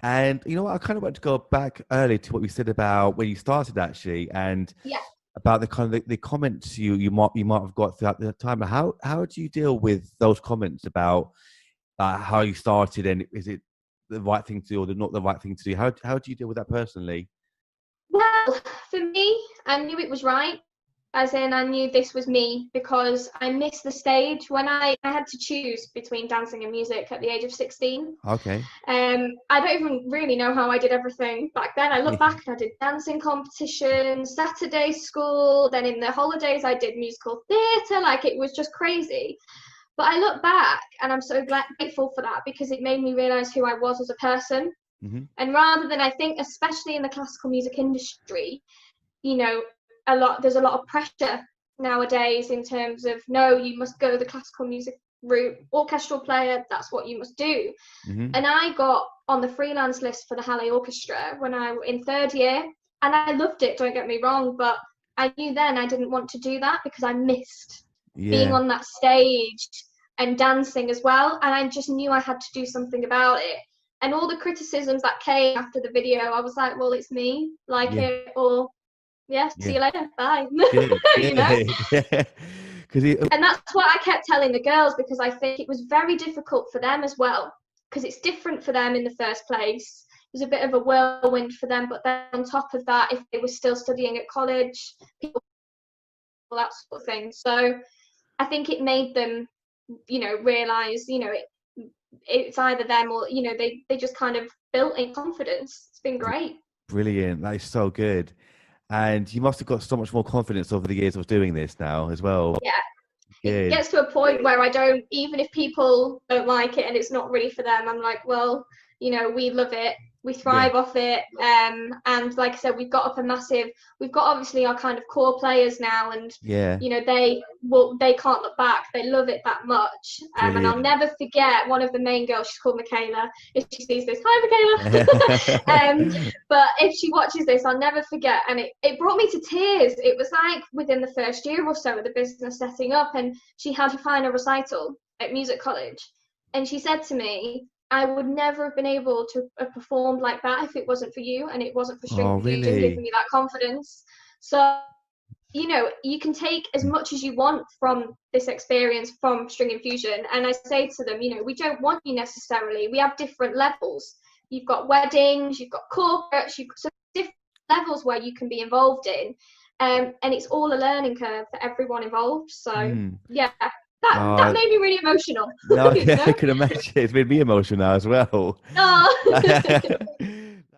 And you know what? I kind of want to go back early to what we said about when you started, actually, and Yeah. about the kind of the comments you might have got throughout the time. How do you deal with those comments about how you started, and is it the right thing to do or not the right thing to do? How do you deal with that personally? Well, for me, I knew it was right. As in, I knew this was me because I missed the stage when I had to choose between dancing and music at the age of 16. Okay. I don't even really know how I did everything back then. I look back and I did dancing competitions, Saturday school, then in the holidays I did musical theatre. Like it was just crazy. But I look back and I'm so grateful for that because it made me realise who I was as a person. Hmm. And rather than, I think, especially in the classical music industry, you know, there's a lot of pressure nowadays in terms of no, you must go the classical music route, orchestral player, that's what you must do. Hmm. And I got on the freelance list for the Halle Orchestra when I was in third year, and I loved it, don't get me wrong, but I knew then I didn't want to do that because I missed being Yeah. on that stage and dancing as well, and I just knew I had to do something about it. And all the criticisms that came after the video, I was like, well, it's me, like Yeah. it, or yeah, see Yeah. you later, bye. Good. You know? Good. Yeah. Because And that's what I kept telling the girls because I think it was very difficult for them as well because it's different for them in the first place. It was a bit of a whirlwind for them, but then on top of that, if they were still studying at college, people, that sort of thing. So I think it made them, realize, it's either them or, they just kind of built in confidence. It's been great. brilliant. That is so good. And you must have got so much more confidence over the years of doing this now as well. Yeah. It Good. gets to a point where I don't, even if people don't like it and it's not really for them, I'm like, well, we love it, we Yeah. thrive off it, and like I said, we've got obviously our kind of core players now, and Yeah. they can't look back, they love it that much, and I'll Brilliant. never forget one of the main girls, she's called Michaela, if she sees this, hi Michaela. But if she watches this, I'll never forget, and it brought me to tears. It was like within the first year or so of the business setting up, and she had to find a recital at music college, and she said to me, I would never have been able to have performed like that if it wasn't for you and it wasn't for String Oh, Infusion giving really? me that confidence. So, you can take as much as you want from this experience from String Infusion. And I say to them, we don't want you necessarily. We have different levels. You've got weddings, you've got corporates, you've got some different levels where you can be involved in. And it's all a learning curve for everyone involved. So, Mm. yeah, that Oh, made me really emotional. no, you I know? can imagine. It's made me emotional now as well. Oh.